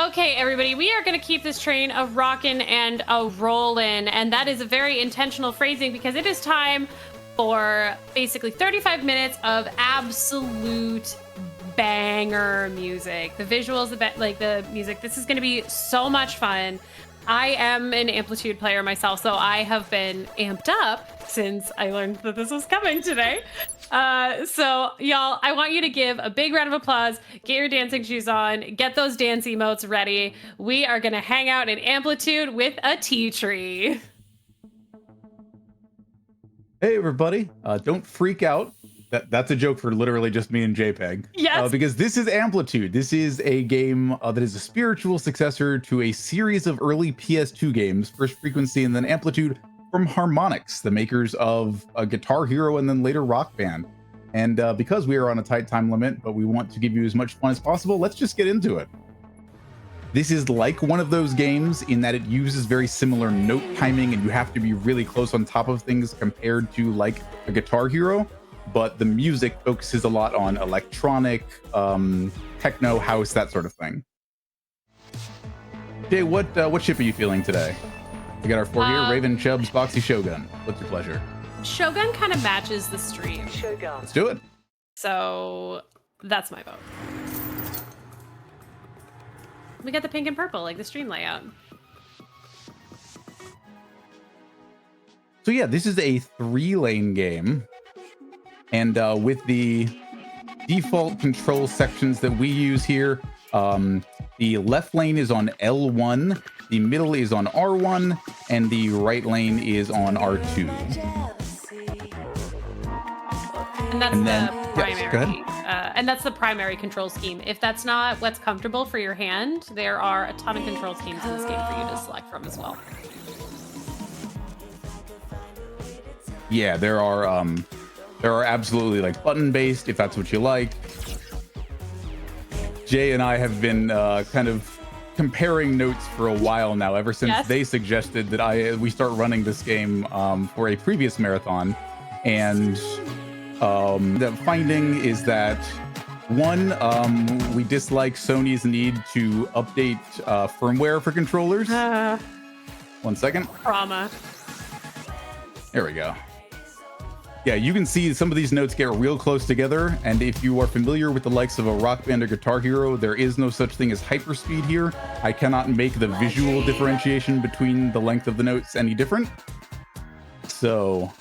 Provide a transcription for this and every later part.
Okay, everybody, we are going to keep this train a rockin' and a rollin', and that is a very intentional phrasing because it is time for basically 35 minutes of absolute banger music. The visuals, the music. This is going to be so much fun. I am an Amplitude player myself, so I have been amped up since I learned that this was coming today. So y'all, I want you to give a big round of applause, get your dancing shoes on, get those dance emotes ready. We are going to hang out in Amplitude with ateatree. Hey everybody, don't freak out. That's a joke for literally just me and JPEG. Yes. Because this is Amplitude. This is a game that is a spiritual successor to a series of early PS2 games, First Frequency and then Amplitude, from Harmonix, the makers of Guitar Hero and then later Rock Band. And because we are on a tight time limit, but we want to give you as much fun as possible, let's just get into it. This is like one of those games in that it uses very similar note timing and you have to be really close on top of things compared to like a Guitar Hero, but the music focuses a lot on electronic, techno, house, that sort of thing. Jay, what ship are you feeling today? We got our four here, Raven, Chubbs, Boxy, Shogun. What's your pleasure? Shogun kind of matches the stream. Shogun. Let's do it. So that's my vote. We got the pink and purple, like the stream layout. So yeah, this is a 3-lane game. And with the default control sections that we use here, the left lane is on L1, the middle is on R1, and the right lane is on R2. And that's the primary. Yes, go ahead. And that's the primary control scheme. If that's not what's comfortable for your hand, there are a ton of control schemes in this game for you to select from as well. Yeah, there are absolutely like button-based if that's what you like. Jay and I have been kind of comparing notes for a while now, ever since they suggested that we start running this game for a previous marathon, and the finding is that one, we dislike Sony's need to update firmware for controllers. 1 second. Trauma. There we go. Yeah, you can see some of these notes get real close together, and if you are familiar with the likes of a Rock Band or Guitar Hero, there is no such thing as hyperspeed here. I cannot make the visual differentiation between the length of the notes any different. So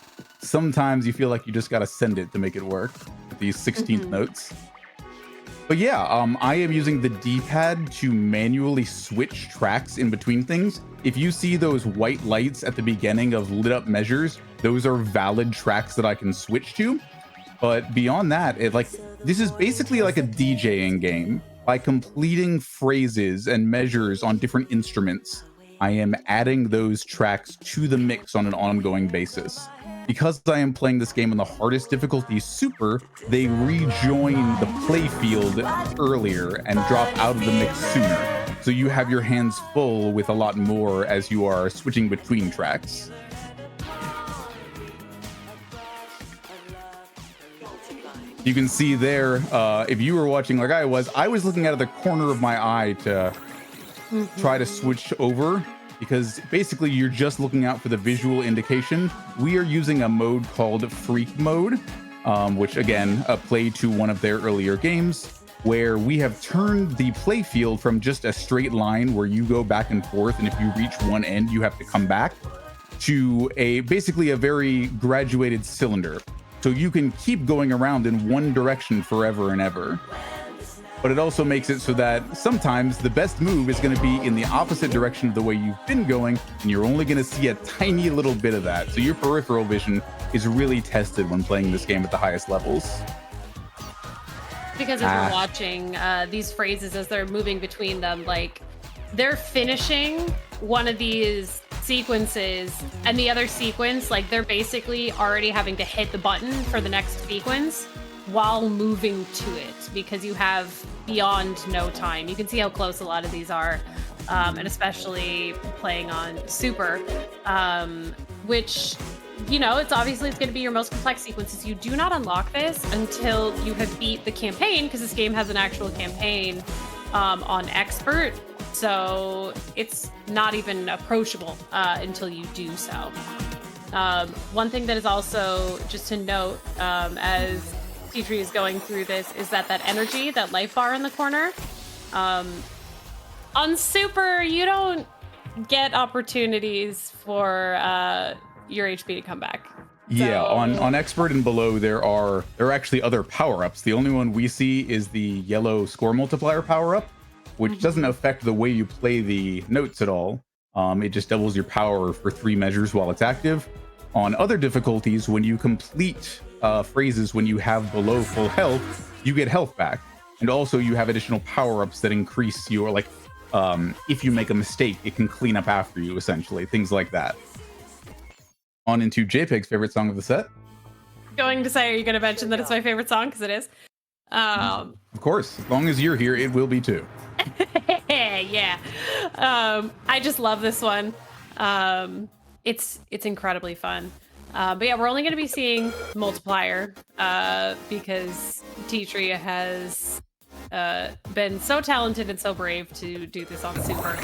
sometimes you feel like you just gotta send it to make it work with these 16th notes. But yeah, I am using the D-pad to manually switch tracks in between things. If you see those white lights at the beginning of lit up measures, those are valid tracks that I can switch to. But beyond that, this is basically like a DJing game. By completing phrases and measures on different instruments, I am adding those tracks to the mix on an ongoing basis. Because I am playing this game on the hardest difficulty, Super, they rejoin the play field earlier and drop out of the mix sooner. So you have your hands full with a lot more as you are switching between tracks. You can see there, if you were watching like I was looking out of the corner of my eye to try to switch over, because basically you're just looking out for the visual indication. We are using a mode called Freak Mode, which again, played to one of their earlier games, where we have turned the play field from just a straight line where you go back and forth, and if you reach one end, you have to come back, to basically a very graduated cylinder. So you can keep going around in one direction forever and ever. But it also makes it so that sometimes the best move is going to be in the opposite direction of the way you've been going, and you're only going to see a tiny little bit of that. So your peripheral vision is really tested when playing this game at the highest levels. Because as you're watching these phrases as they're moving between them, like they're finishing one of these sequences and the other sequence, like they're basically already having to hit the button for the next sequence while moving to it, because you have beyond no time. You can see how close a lot of these are, and especially playing on Super, which, you know, it's going to be your most complex sequences. You do not unlock this until you have beat the campaign, because this game has an actual campaign on Expert. So it's not even approachable until you do so. One thing that is also just to note as ateatree is going through this is that energy, that life bar in the corner, on Super, you don't get opportunities for your HP to come back. Yeah, on Expert and below, there are actually other power-ups. The only one we see is the yellow score multiplier power-up, which doesn't affect the way you play the notes at all. It just doubles your power for 3 measures while it's active. On other difficulties, when you complete phrases when you have below full health, you get health back. And also you have additional power-ups that increase your, like, if you make a mistake, it can clean up after you, essentially. Things like that. On into JPEG's favorite song of the set. Going to say, are you going to mention that it's my favorite song? Because it is. Of course. As long as you're here, it will be too. Yeah. I just love this one. It's incredibly fun. But yeah, we're only going to be seeing multiplier because ateatree has been so talented and so brave to do this on Super.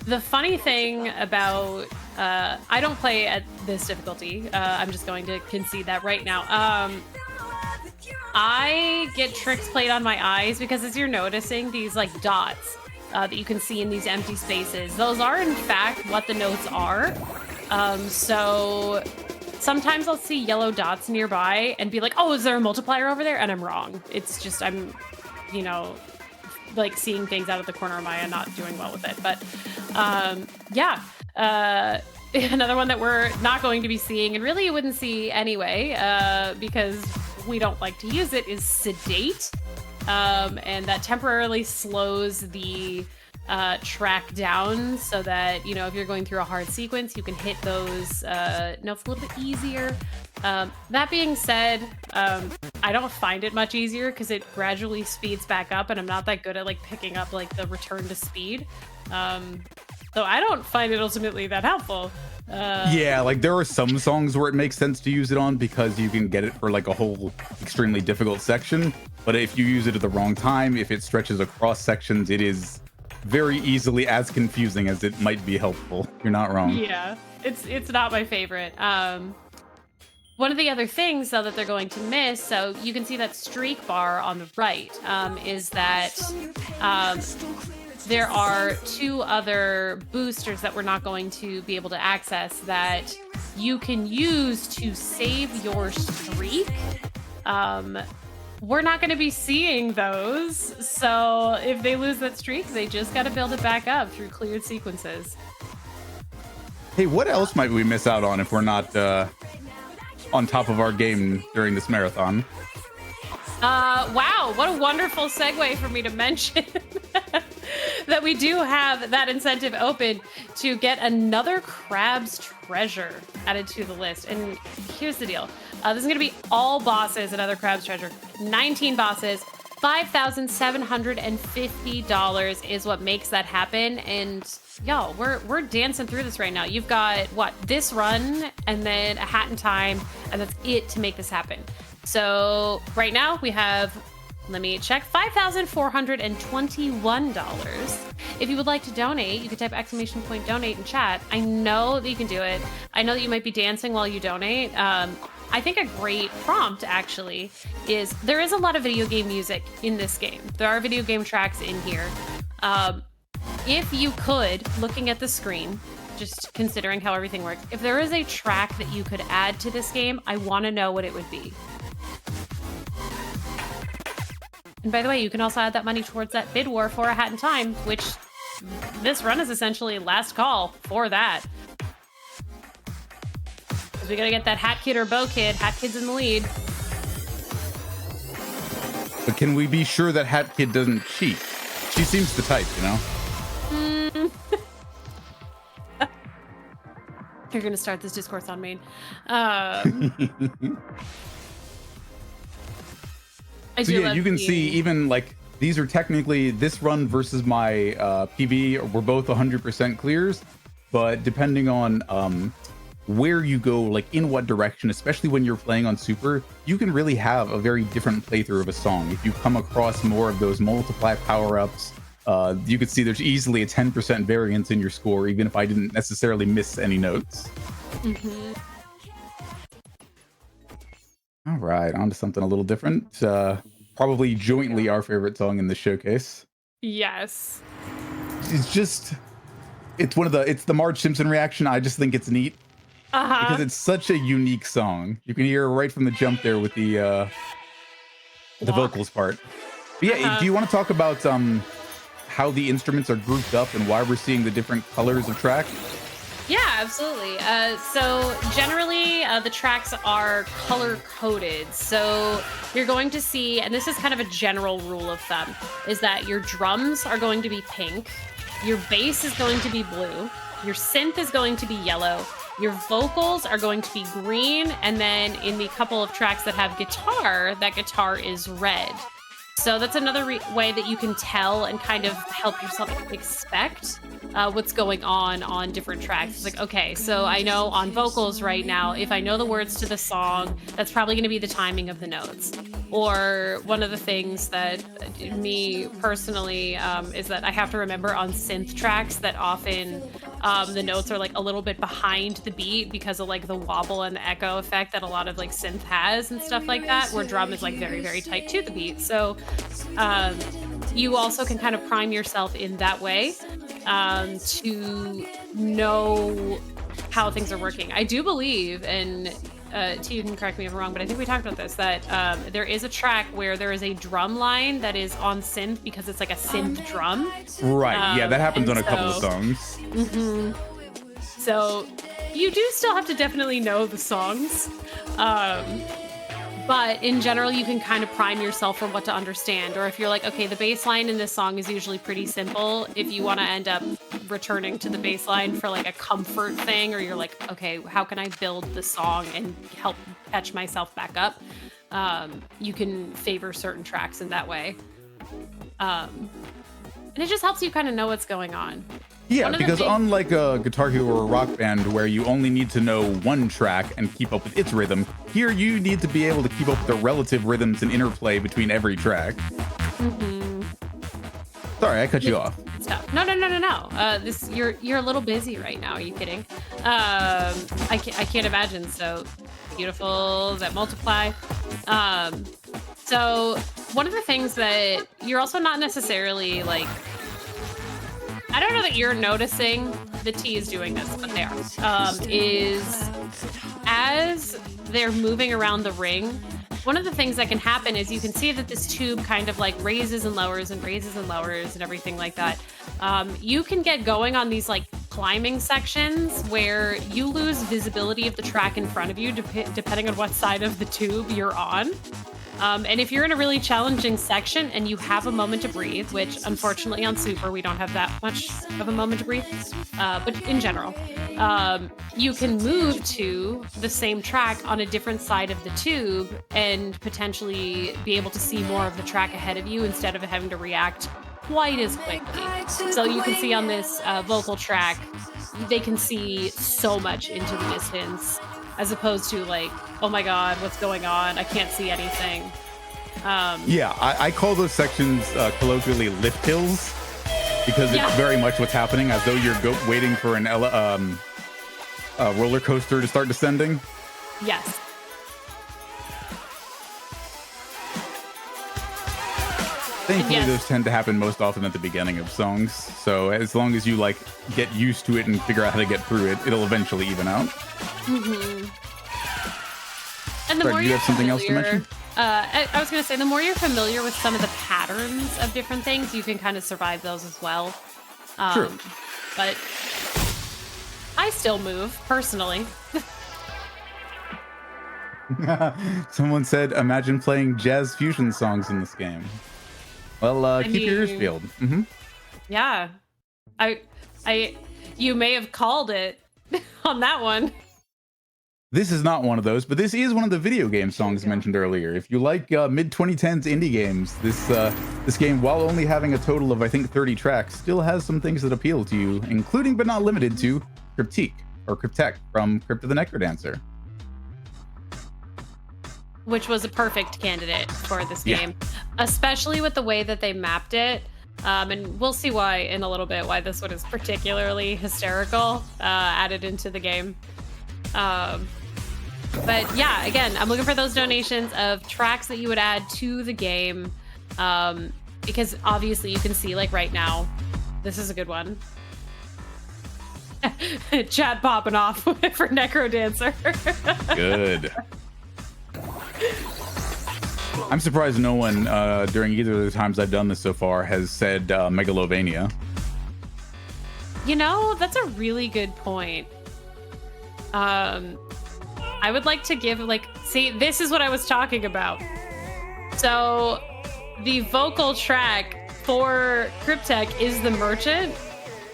The funny thing about I don't play at this difficulty. I'm just going to concede that right now. I get tricks played on my eyes because as you're noticing these like dots that you can see in these empty spaces, those are in fact what the notes are. So sometimes I'll see yellow dots nearby and be like, oh, is there a multiplier over there? And I'm wrong. It's just I'm, you know, like seeing things out of the corner of my eye and not doing well with it. But yeah, another one that we're not going to be seeing and really you wouldn't see anyway because we don't like to use it is sedate. And that temporarily slows the track down so that, you know, if you're going through a hard sequence, you can hit those notes a little bit easier. That being said, I don't find it much easier because it gradually speeds back up and I'm not that good at like picking up like the return to speed. So I don't find it ultimately that helpful. Yeah, like there are some songs where it makes sense to use it on because you can get it for like a whole extremely difficult section. But if you use it at the wrong time, if it stretches across sections, it is very easily as confusing as it might be helpful. You're not wrong. Yeah, it's not my favorite. One of the other things, though, that they're going to miss, so you can see that streak bar on the right, is that there are 2 other boosters that we're not going to be able to access that you can use to save your streak. We're not going to be seeing those, so if they lose that streak, they just got to build it back up through cleared sequences. Hey, what else might we miss out on if we're not on top of our game during this marathon? Wow, what a wonderful segue for me to mention that we do have that incentive open to get another Crab's Treasure added to the list. And here's the deal. This is going to be all bosses, another Crab's Treasure. 19 bosses, $5,750 is what makes that happen. And y'all, we're dancing through this right now. You've got what, this run and then a hat in time, and that's it to make this happen. So right now we have, let me check, $5,421. If you would like to donate, you can type !donate in chat. I know that you can do it. I know that you might be dancing while you donate. I think a great prompt actually is there is a lot of video game music in this game. There are video game tracks in here. If you could, looking at the screen, just considering how everything works, if there is a track that you could add to this game, I want to know what it would be. And by the way, you can also add that money towards that bid war for a hat in time, which this run is essentially last call for that. Because we gotta get that hat kid or bow kid. Hat kid's in the lead. But can we be sure that Hat Kid doesn't cheat? She seems the type, you know? You're gonna start this discourse on main. So yeah, you can see even like these are technically this run versus my PB. We're both 100% clears, but depending on where you go, like in what direction, especially when you're playing on Super, you can really have a very different playthrough of a song. If you come across more of those multiply power-ups, you could see there's easily a 10% variance in your score, even if I didn't necessarily miss any notes. All right, on to something a little different. Probably jointly our favorite song in the showcase. Yes. It's the Marge Simpson reaction. I just think it's neat because it's such a unique song. You can hear right from the jump there with the vocals part. But yeah, do you want to talk about how the instruments are grouped up and why we're seeing the different colors of track? Yeah, absolutely. So generally, the tracks are color coded. So you're going to see, and this is kind of a general rule of thumb, is that your drums are going to be pink, your bass is going to be blue, your synth is going to be yellow, your vocals are going to be green, and then in the couple of tracks that have guitar, that guitar is red. So that's another way that you can tell and kind of help yourself expect what's going on different tracks. It's like, okay, so I know on vocals right now, if I know the words to the song, that's probably going to be the timing of the notes. Or one of the things that me personally is that I have to remember on synth tracks that often the notes are like a little bit behind the beat because of like the wobble and the echo effect that a lot of like synth has and stuff like that, where drum is like very, very tight to the beat. So you also can kind of prime yourself in that way to know how things are working. I do believe, and you can correct me if I'm wrong, but I think we talked about this, that there is a track where there is a drum line that is on synth because it's like a synth drum. Right, yeah, that happens on a couple of songs. So you do still have to definitely know the songs. But in general, you can kind of prime yourself for what to understand. Or if you're like, okay, the bass line in this song is usually pretty simple. If you want to end up returning to the bass line for like a comfort thing, or you're like, okay, how can I build the song and help catch myself back up? You can favor certain tracks in that way. And it just helps you kind of know what's going on. Yeah, because unlike a Guitar Hero or a Rock Band where you only need to know one track and keep up with its rhythm, here you need to be able to keep up with the relative rhythms and interplay between every track. Sorry, I cut you off. Stuff. No. You're a little busy right now. Are you kidding? I can't imagine. So beautiful that multiply. So one of the things that you're also not necessarily like, I don't know that you're noticing the T is doing this, but they are, is as they're moving around the ring, one of the things that can happen is you can see that this tube kind of like raises and lowers and raises and lowers and everything like that. You can get going on these like climbing sections where you lose visibility of the track in front of you depending on what side of the tube you're on. And if you're in a really challenging section and you have a moment to breathe, which unfortunately on Super we don't have that much of a moment to breathe, but in general, you can move to the same track on a different side of the tube and potentially be able to see more of the track ahead of you instead of having to react quite as quickly. So you can see on this vocal track, they can see so much into the distance, as opposed to like, oh my God, what's going on? I can't see anything. Yeah, I call those sections colloquially lift hills because it's very much what's happening, as though you're waiting for an a roller coaster to start descending. Yes. Thankfully, those tend to happen most often at the beginning of songs. So as long as you like get used to it and figure out how to get through it, it'll eventually even out. And the Sorry, more do you have something else to mention? I was going to say, the more you're familiar with some of the patterns of different things, you can kind of survive those as well. True. But I still move, personally. Someone said, imagine playing jazz fusion songs in this game. Well, keep your ears peeled. Yeah. You may have called it on that one. This is not one of those, but this is one of the video game songs mentioned earlier. If you like mid-2010s indie games, this game, while only having a total of, I think, 30 tracks, still has some things that appeal to you, including but not limited to Cryptique, or Cryptek, from Crypt of the Necrodancer. Which was a perfect candidate for this game, especially with the way that they mapped it. And we'll see why in a little bit, why this one is particularly hysterical, added into the game. But yeah, again, I'm looking for those donations of tracks that you would add to the game. Because obviously you can see, like right now, this is a good one. Chat popping off for Necro Dancer. Good. I'm surprised no one during either of the times I've done this so far has said Megalovania. You know, that's a really good point. I would like to give, like, see, this is what I was talking about. So the vocal track for Cryptek is the merchant.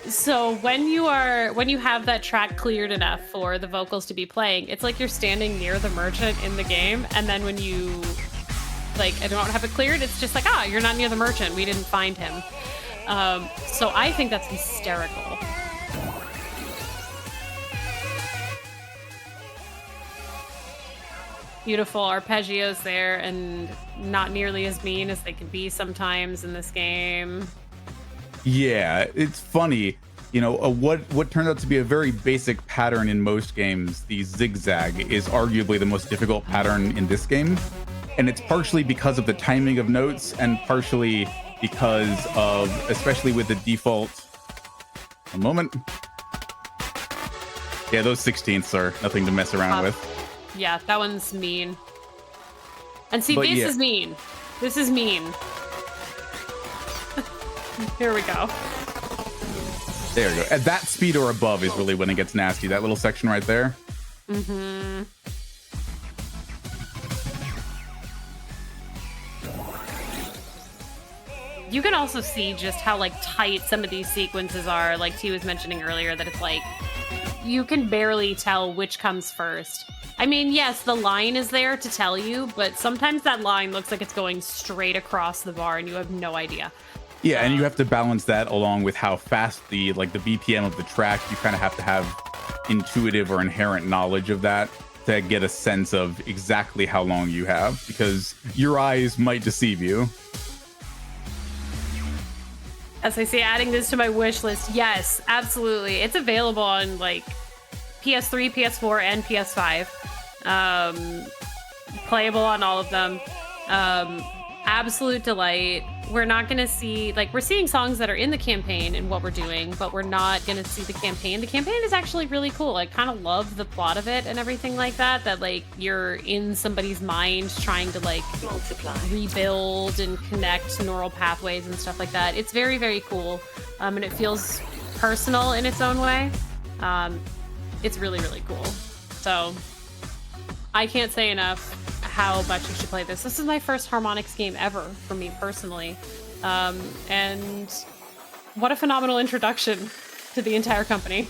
So when you have that track cleared enough for the vocals to be playing, it's like you're standing near the merchant in the game, and then when you like I don't have it cleared, it's just like, you're not near the merchant, we didn't find him. So I think that's hysterical. Beautiful arpeggios there, and not nearly as mean as they could be sometimes in this game. Yeah, it's funny. You know, what turned out to be a very basic pattern in most games, the zigzag, is arguably the most difficult pattern in this game. And it's partially because of the timing of notes, and partially because of, especially with the default... A moment. Yeah, those 16ths are nothing to mess around with. Yeah, that one's mean. And see, this is mean. This is mean. Here we go. There we go. At that speed or above is really when it gets nasty. That little section right there. Mm-hmm. You can also see just how like tight some of these sequences are. Like T was mentioning earlier, that it's like you can barely tell which comes first. I mean, yes, the line is there to tell you, but sometimes that line looks like it's going straight across the bar and you have no idea. Yeah, and you have to balance that along with how fast the BPM of the track. You kind of have to have intuitive or inherent knowledge of that to get a sense of exactly how long you have, because your eyes might deceive you. As I say, adding this to my wish list, yes, absolutely. It's available on like PS3, PS4, and PS5. Playable on all of them. Absolute delight. We're not going to see, like, we're seeing songs that are in the campaign and what we're doing, but we're not going to see the campaign. The campaign is actually really cool. I kind of love the plot of it and everything like that, that, like, you're in somebody's mind trying to, like, rebuild and connect neural pathways and stuff like that. It's very, very cool. And it feels personal in its own way. It's really, really cool. So I can't say enough how much you should play this. This is my first Harmonix game ever for me personally. And what a phenomenal introduction to the entire company.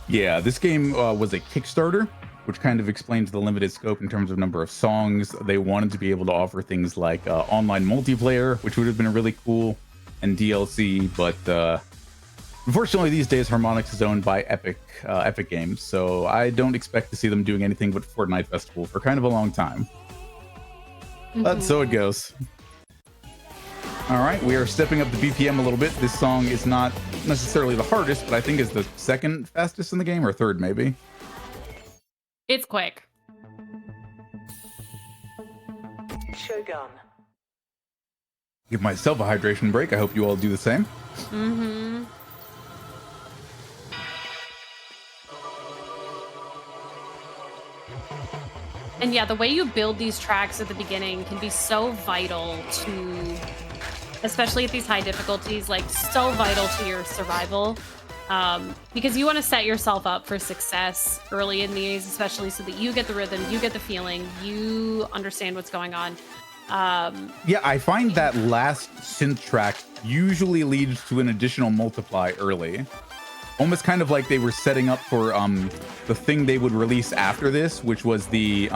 Yeah, this game was a Kickstarter, which kind of explains the limited scope in terms of number of songs. They wanted to be able to offer things like online multiplayer, which would have been really cool, and DLC, but unfortunately these days Harmonix is owned by Epic Games, so I don't expect to see them doing anything but Fortnite Festival for kind of a long time. But so it goes. All right, we are stepping up the BPM a little bit. This song is not necessarily the hardest, but I think is the second fastest in the game, or third maybe. It's quick. Shogun. Give myself a hydration break. I hope you all do the same. Mm-hmm. And yeah, the way you build these tracks at the beginning can be so vital to, especially at these high difficulties, like so vital to your survival. Because you want to set yourself up for success early in these, especially so that you get the rhythm, you get the feeling, you understand what's going on. Yeah, I find that last synth track usually leads to an additional multiply early. Almost kind of like they were setting up for the thing they would release after this, which was the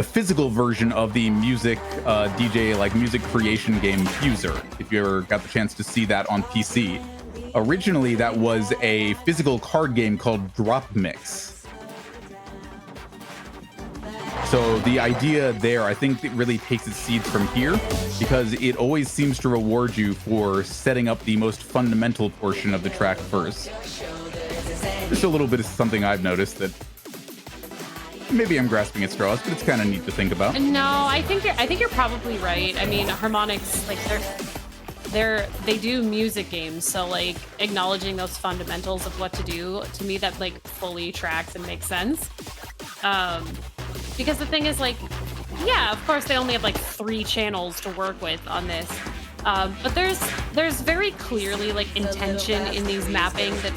physical version of the music DJ, like music creation game Fuser, if you ever got the chance to see that on PC. Originally, that was a physical card game called Drop Mix. So the idea there, I think it really takes its seeds from here, because it always seems to reward you for setting up the most fundamental portion of the track first. Just a little bit of something I've noticed that maybe I'm grasping at straws, but it's kind of neat to think about. No, I think you're probably right. I mean, harmonics, like they do music games, so like acknowledging those fundamentals of what to do, to me that like fully tracks and makes sense. Because the thing is, like, yeah, of course they only have like 3 channels to work with on this. But there's very clearly like intention in these mapping that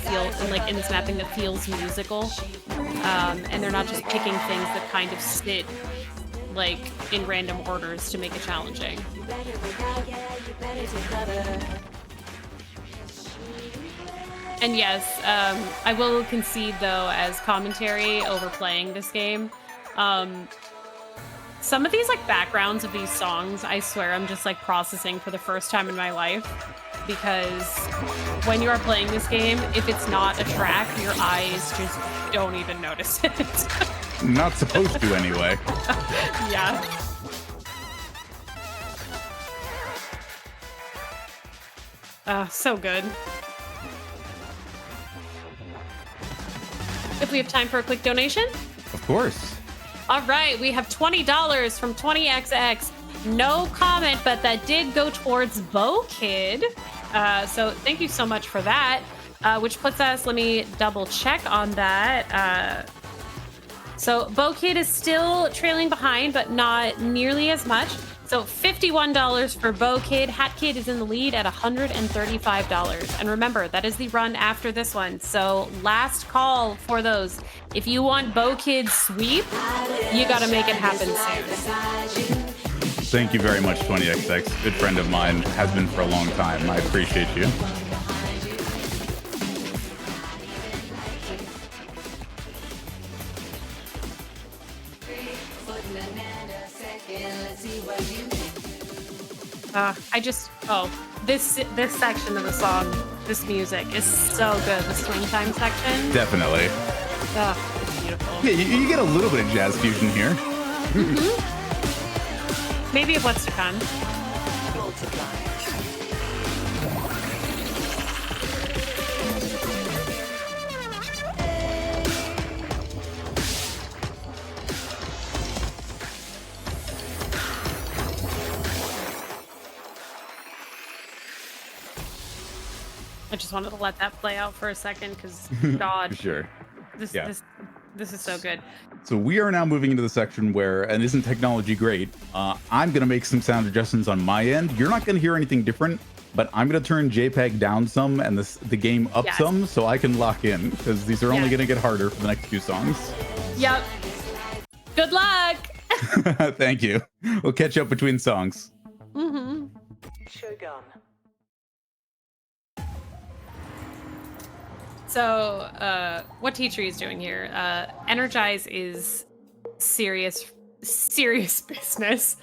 in this mapping that feels musical. And they're not just picking things that kind of sit like in random orders to make it challenging. And yes, I will concede though, as commentary over playing this game, some of these like backgrounds of these songs, I swear I'm just like processing for the first time in my life, because when you are playing this game, if it's not a track, your eyes just don't even notice it. Not supposed to anyway. Yeah. So good. If we have time for a quick donation? Of course. All right, we have $20 from 20XX. No comment, but that did go towards Bo Kid. So thank you so much for that. Which puts us, let me double check on that. So Bo Kid is still trailing behind, but not nearly as much. So $51 for Bo Kid. Hat Kid is in the lead at $135. And remember, that is the run after this one. So last call for those. If you want Bo Kid's sweep, you got to make it happen soon. Thank you very much, 20XX. Good friend of mine, has been for a long time. I appreciate you. This section of the song, this music is so good. The swing time section. Definitely. It's beautiful. Yeah, you get a little bit of jazz fusion here. Maybe of what's to come. I just wanted to let that play out for a second because, God, Sure. this is so good. So we are now moving into the section where, and isn't technology great, I'm going to make some sound adjustments on my end. You're not going to hear anything different, but I'm going to turn JPEG down some and the game up some so I can lock in, because these are only going to get harder for the next few songs. Yep. Good luck. Thank you. We'll catch up between songs. Shogun. So, what ateatree is doing here? Energize is serious business.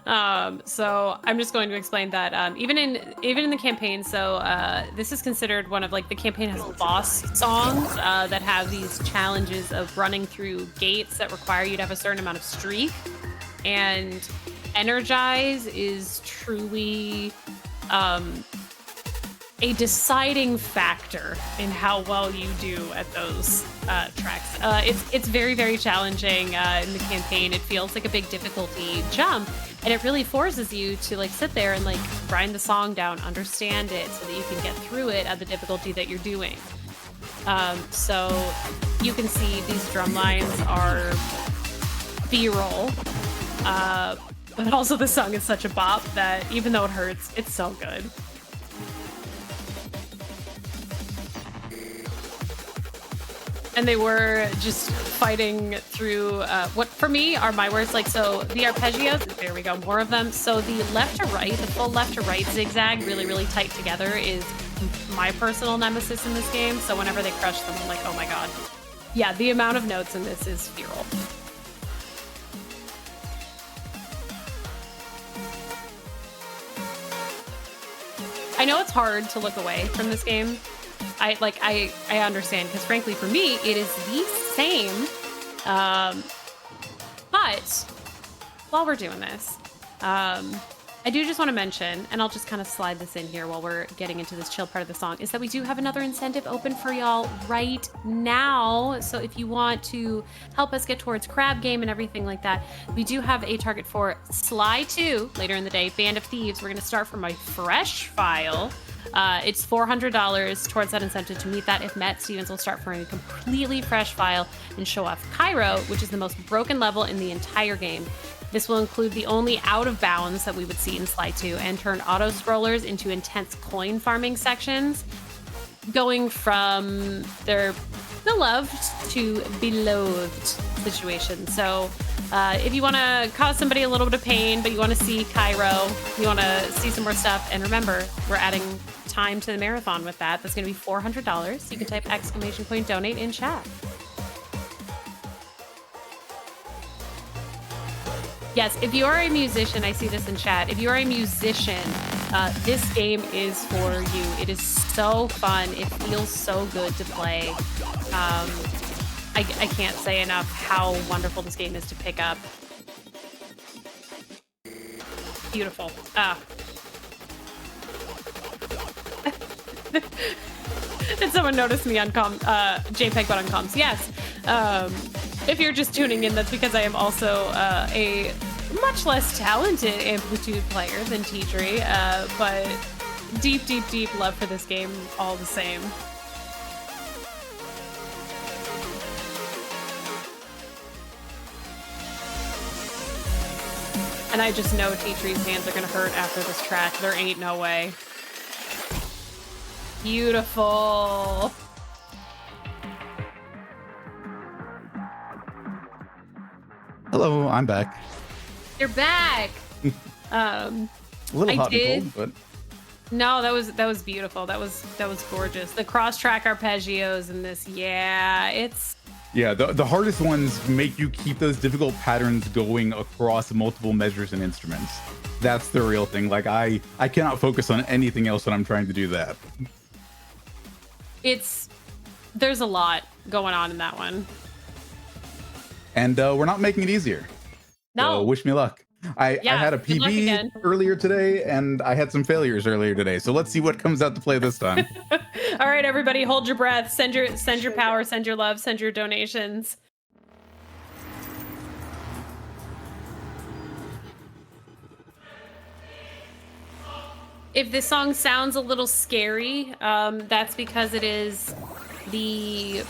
So I'm just going to explain that even in the campaign. So this is considered one of like the campaign has boss songs that have these challenges of running through gates that require you to have a certain amount of streak, and Energize is truly a deciding factor in how well you do at those tracks. It's very, very challenging in the campaign. It feels like a big difficulty jump, and it really forces you to like sit there and like grind the song down, understand it, so that you can get through it at the difficulty that you're doing. So you can see these drum lines are B-roll, but also the song is such a bop that even though it hurts, it's so good. And they were just fighting through what for me are my words. Like, so the arpeggios, there we go, more of them. So the left to right, the full left to right zigzag really, really tight together is my personal nemesis in this game. So whenever they crush them, I'm like, oh my God. Yeah, the amount of notes in this is feral. I know it's hard to look away from this game. I understand, because frankly for me it is the same, but But while we're doing this, I do just want to mention, and I'll just kind of slide this in here while we're getting into this chill part of the song, is that we do have another incentive open for y'all right now. So if you want to help us get towards Crab Game and everything like that, we do have a target for Sly 2 later in the day, Band of Thieves. We're going to start from a fresh file. It's $400 towards that incentive. To meet that, if met, Stevens will start from a completely fresh file and show off Cairo, which is the most broken level in the entire game. This will include the only out of bounds that we would see in Sly 2 and turn auto scrollers into intense coin farming sections, going from their beloved to beloved situation. So if you want to cause somebody a little bit of pain, but you want to see Cairo, you want to see some more stuff, and remember, we're adding time to the marathon with that. That's going to be $400. You can type !donate in chat. Yes, if you are a musician, I see this in chat. If you are a musician, this game is for you. It is so fun. It feels so good to play. I can't say enough how wonderful this game is to pick up. Beautiful. Did someone notice me on JPEG but on comms? Yes. If you're just tuning in, that's because I am also a much less talented Amplitude player than ateatree, but deep, deep, deep love for this game all the same. And I just know ateatree's hands are gonna hurt after this track. There ain't no way. Beautiful. Hello, I'm back. You're back. A little hot and cold, but no, that was beautiful. That was gorgeous. The cross track arpeggios in this, the hardest ones make you keep those difficult patterns going across multiple measures and instruments. That's the real thing. Like I cannot focus on anything else when I'm trying to do that. There's a lot going on in that one. And we're not making it easier. No. So wish me luck. I had a PB earlier today, and I had some failures earlier today. So let's see what comes out to play this time. All right, everybody, hold your breath. Send your power, send your love, send your donations. If this song sounds a little scary, that's because it is the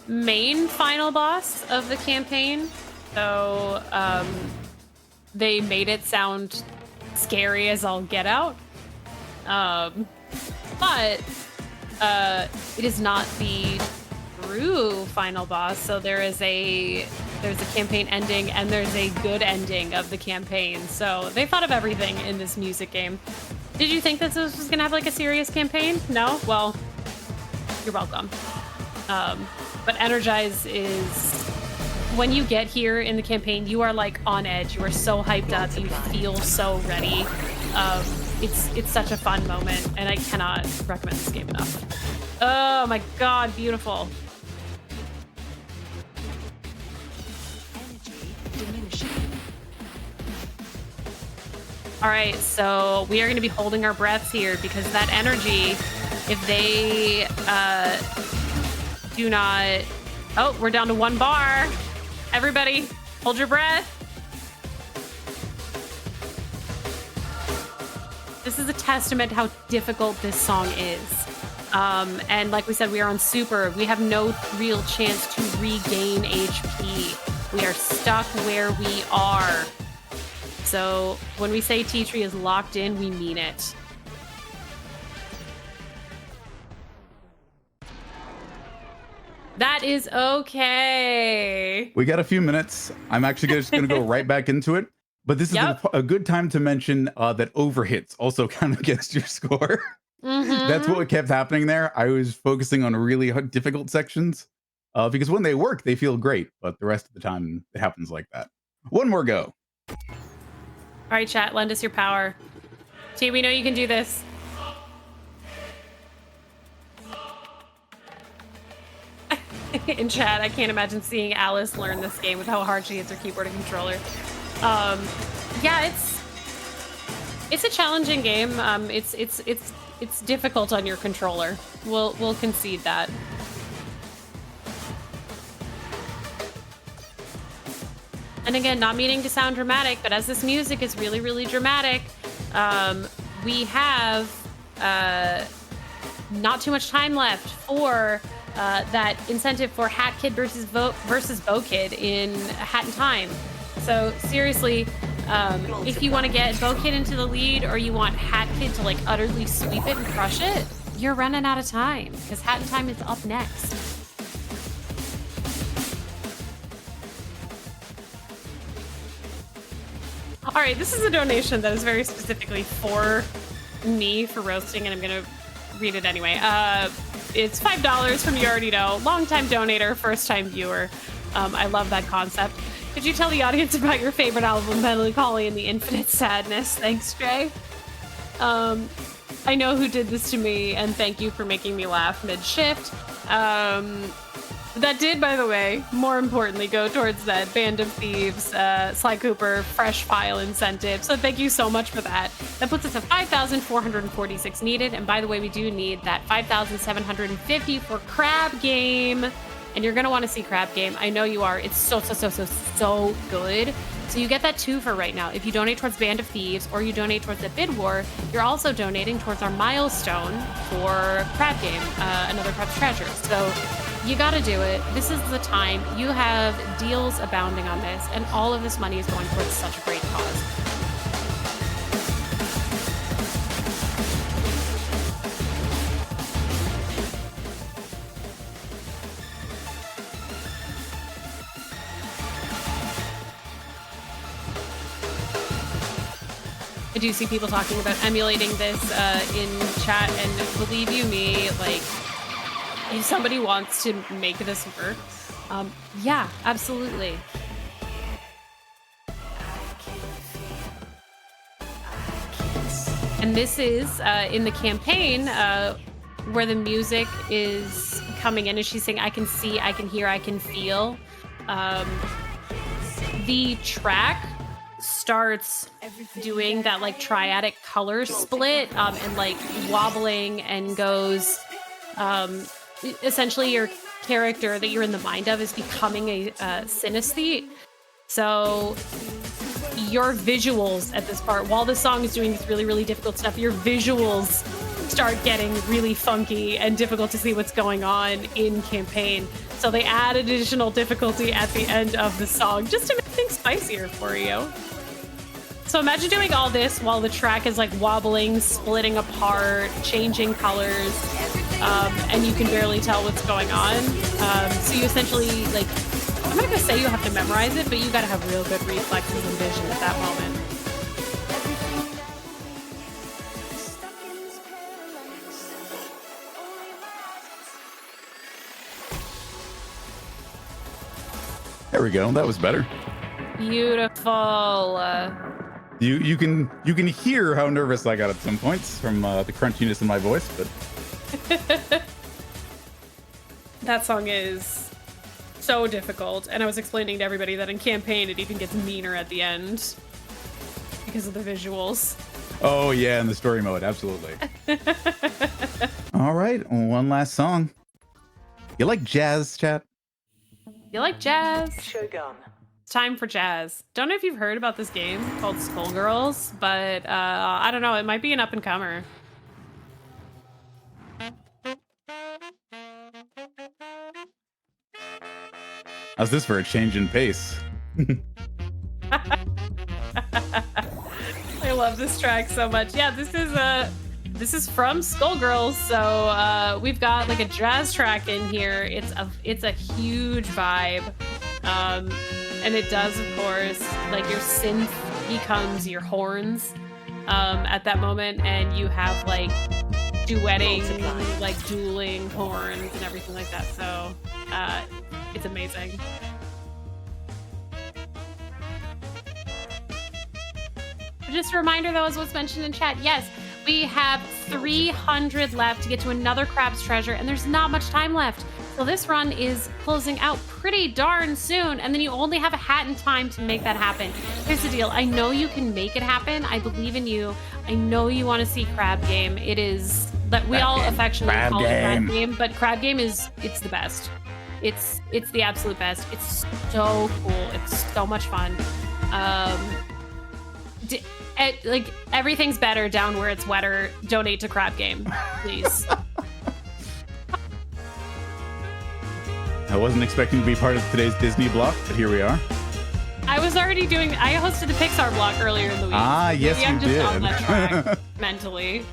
main final boss of the campaign. So they made it sound scary as all get out. But it is not the true final boss. So there's a campaign ending and there's a good ending of the campaign. So they thought of everything in this music game. Did you think that this was gonna have like a serious campaign? No? Well, you're welcome. But Energize is, when you get here in the campaign, you are like on edge. You are so hyped up. You feel so ready. It's such a fun moment, and I cannot recommend this game enough. Oh my god, beautiful. All right, so we are going to be holding our breaths here because that energy, if they do not... Oh, we're down to 1 bar. Everybody, hold your breath. This is a testament to how difficult this song is. And like we said, we are on super. We have no real chance to regain HP. We are stuck where we are. So when we say ateatree is locked in, we mean it. That is okay. We got a few minutes. I'm actually just going to go right back into it. But this is a good time to mention that overhits also count against your score. Mm-hmm. That's what kept happening there. I was focusing on really difficult sections because when they work, they feel great. But the rest of the time, it happens like that. One more go. All right, chat, lend us your power. T, we know you can do this. in chat, I can't imagine seeing Alice learn this game with how hard she hits her keyboard and controller. Yeah, it's a challenging game. It's difficult on your controller. We'll concede that. And again, not meaning to sound dramatic, but as this music is really, really dramatic, we have not too much time left for that incentive for Hat Kid versus Bo Kid in Hat in Time. So seriously, if you want to get Bo Kid into the lead, or you want Hat Kid to like utterly sweep it and crush it, you're running out of time because Hat in Time is up next. All right, this is a donation that is very specifically for me for roasting, and I'm gonna read it anyway. It's $5 from You Already Know, longtime donator, first time viewer. I love that concept. Could you tell the audience about your favorite album, Melancholy and the Infinite Sadness? Thanks, Jay. I know who did this to me, and thank you for making me laugh mid-shift. That did, by the way, more importantly, go towards that Band of Thieves, Sly Cooper, fresh file incentive. So thank you so much for that. That puts us at 5,446 needed. And by the way, we do need that 5,750 for Crab Game. And you're going to want to see Crab Game. I know you are. It's so good. So you get that 2 for right now. If you donate towards Band of Thieves or you donate towards the Bid War, you're also donating towards our milestone for Crab Game, another Crab's Treasure. So you gotta do it. This is the time. You have deals abounding on this, and all of this money is going towards such a great cause. I do see people talking about emulating this in chat, and believe you me, like, if somebody wants to make this work, yeah, absolutely. And this is in the campaign where the music is coming in, and she's saying, I can see, I can hear, I can feel. The track starts doing that like triadic color split and like wobbling and goes essentially your character that you're in the mind of is becoming a synesthete. So your visuals at this part, while the song is doing this really, really difficult stuff, your visuals start getting really funky and difficult to see what's going on in campaign. So they add additional difficulty at the end of the song just to make things spicier for you. So imagine doing all this while the track is like wobbling, splitting apart, changing colors, and you can barely tell what's going on. So you essentially, like, I'm not gonna say you have to memorize it, but you gotta have real good reflexes and vision at that moment. There we go. That was better. Beautiful. You can hear how nervous I got at some points from the crunchiness in my voice, but that song is so difficult, and I was explaining to everybody that in campaign it even gets meaner at the end because of the visuals. Oh yeah, in the story mode, absolutely. All right, one last song. You like jazz, chat? You like jazz? Shogun. It's time for jazz. Don't know if you've heard about this game called Skullgirls, but I don't know, it might be an up-and-comer. How's this for a change in pace? I love this track so much. Yeah, this is from Skullgirls, so we've got like a jazz track in here. It's a huge vibe. And it does, of course, like your synth becomes your horns at that moment, and you have like duetting, like dueling horns and everything like that. So it's amazing. Just a reminder, though, as was mentioned in chat, yes, We have 300 left to get to another crab's treasure, and there's not much time left. So this run is closing out pretty darn soon, and then you only have a hat in time to make that happen. Here's the deal. I know you can make it happen. I believe in you. I know you want to see Crab Game. It is that we all affectionately call it Crab Game, but Crab Game it's the best. It's the absolute best. It's so cool. It's so much fun. Like everything's better down where it's wetter. Donate to Crab Game, please. I wasn't expecting to be part of today's Disney block, but here we are. I hosted the Pixar block earlier in the week. Ah, yes, maybe I'm you just on did. that track mentally.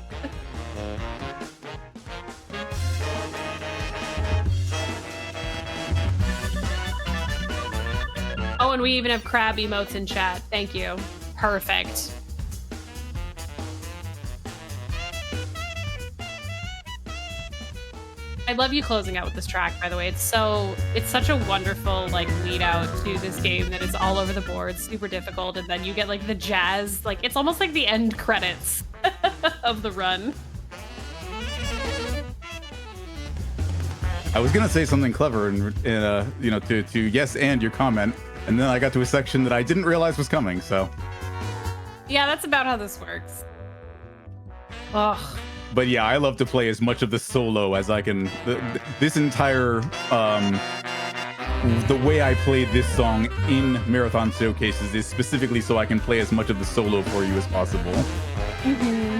Oh, and we even have crab emotes in chat. Thank you. Perfect. I love you closing out with this track, by the way. It's such a wonderful like lead out to this game that is all over the board, super difficult, and then you get like the jazz, like it's almost like the end credits of the run. I was gonna say something clever to yes and your comment, and then I got to a section that I didn't realize was coming. So yeah, that's about how this works. Ugh. But yeah, I love to play as much of the solo as I can. This entire the way I played this song in Marathon Showcases is specifically so I can play as much of the solo for you as possible. Mm-hmm.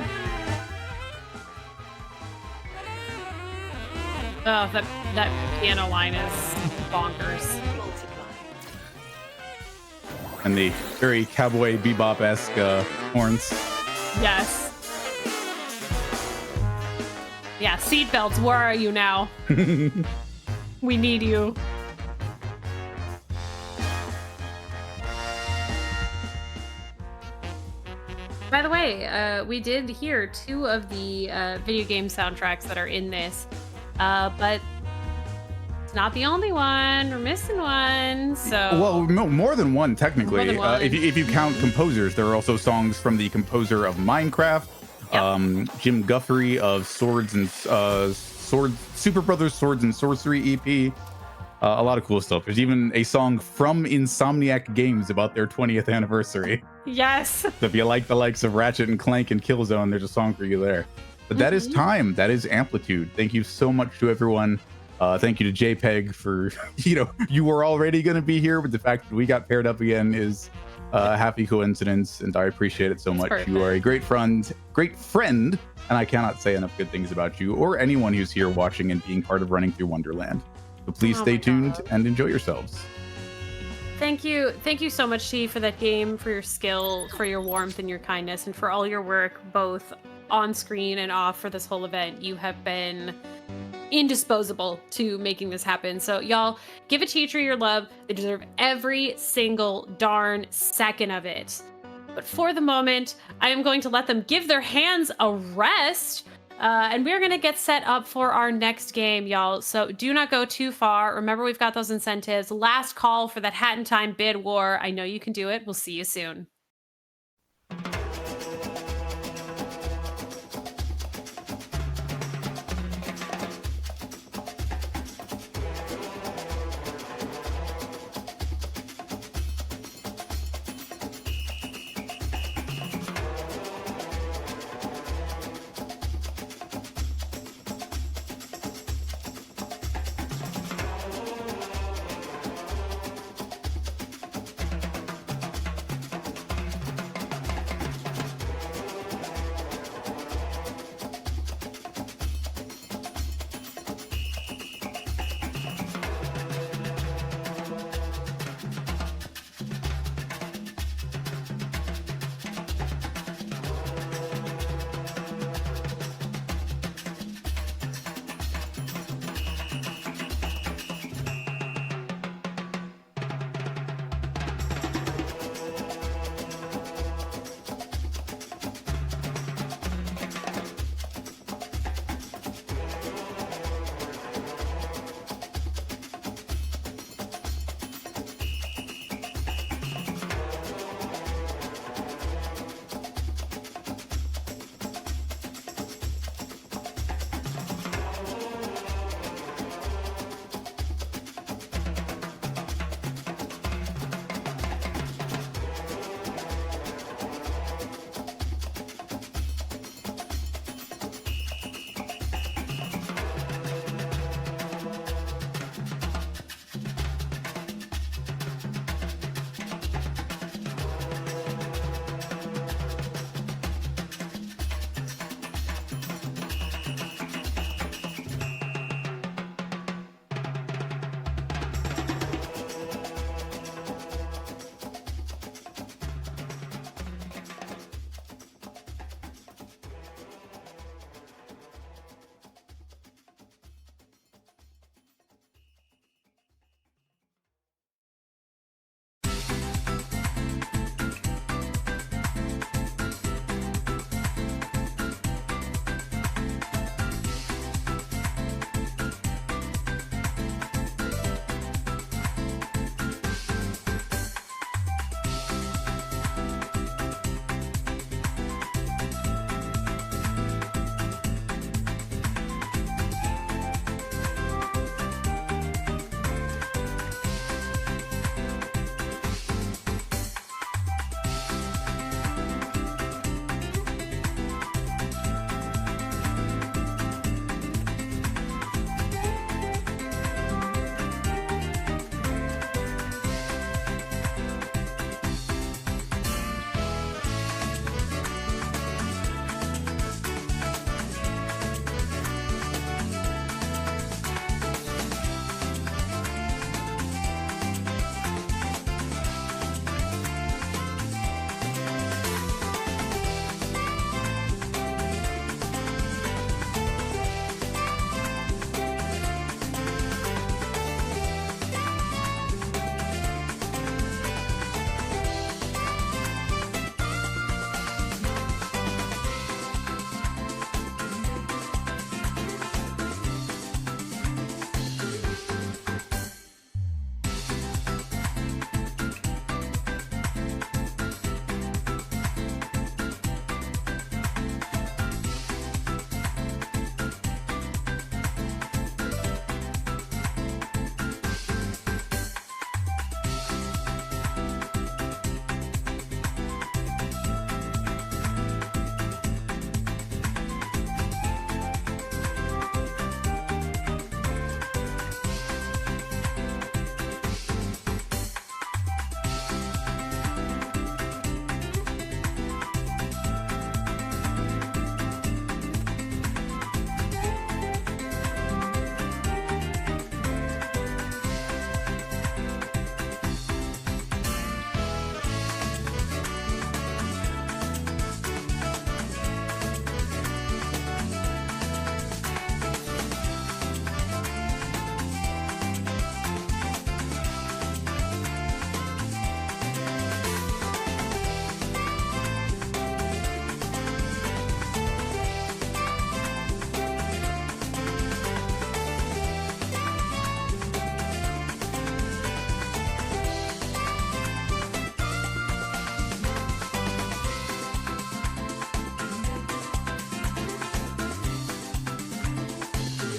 Oh, that piano line is bonkers. And the very cowboy bebop-esque horns. Yes. Yeah, seatbelts, where are you now? We need you. By the way, we did hear 2 of the video game soundtracks that are in this, but it's not the only one. We're missing one, so... Well, no, more than one, technically. More than one. If you count composers, there are also songs from the composer of Minecraft, Jim Guthrie of Super Brothers Swords and Sorcery EP. A lot of cool stuff. There's even a song from Insomniac Games about their 20th anniversary. Yes. So if you like the likes of Ratchet and Clank and Killzone, there's a song for you there. But that is time. That is Amplitude. Thank you so much to everyone. Thank you to JPEG for, you were already going to be here, but the fact that we got paired up again is a happy coincidence, and I appreciate it so much. Perfect. You are a great friend, and I cannot say enough good things about you or anyone who's here watching and being part of running through Wonderland. So please stay tuned and enjoy yourselves. Thank you so much, T, for that game, for your skill, for your warmth and your kindness, and for all your work, both on screen and off for this whole event. You have been indisposable to making this happen. So y'all, give ateatree your love. They deserve every single darn second of it. But for the moment, I am going to let them give their hands a rest. And we're going to get set up for our next game, y'all. So do not go too far. Remember, we've got those incentives. Last call for that Hat in Time bid war. I know you can do it. We'll see you soon.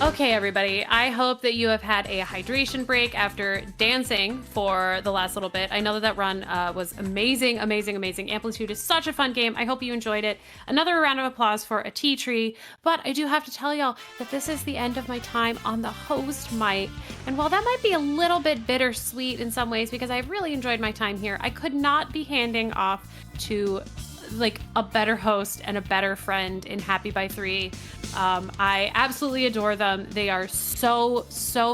Okay, everybody, I hope that you have had a hydration break after dancing for the last little bit. I know that that run was amazing, amazing, amazing. Amplitude is such a fun game. I hope you enjoyed it. Another round of applause for ateatree. But I do have to tell y'all that this is the end of my time on the host mic. And while that might be a little bit bittersweet in some ways because I've really enjoyed my time here, I could not be handing off to like a better host and a better friend in Happy by 3. I absolutely adore them. They are so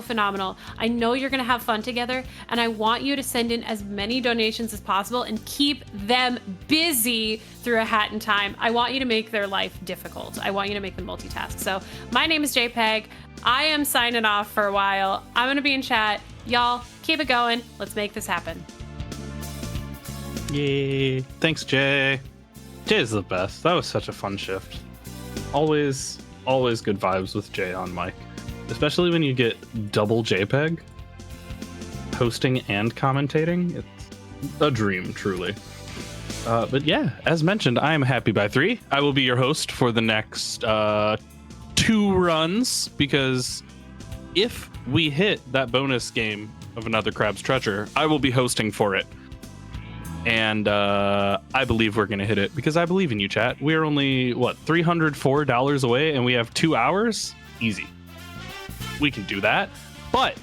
phenomenal. I know you're gonna have fun together, and I want you to send in as many donations as possible and keep them busy through a hat in time. I want you to make their life difficult. I want you to make them multitask. So my name is JPEG. I am signing off for a while. I'm gonna be in chat. Y'all keep it going. Let's make this happen. Yay. Thanks, Jay. Jay's the best. That was such a fun shift. Always good vibes with Jay on mic. Especially when you get double JPEG. Hosting and commentating. It's a dream, truly. But yeah, as mentioned, I am Happy by 3. I will be your host for the next 2 runs, because if we hit that bonus game of Another Crab's Treasure, I will be hosting for it. And I believe we're going to hit it, because I believe in you, chat. We're only, $304 away, and we have 2 hours? Easy. We can do that. But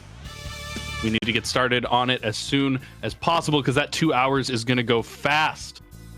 we need to get started on it as soon as possible, because that 2 hours is going to go fast.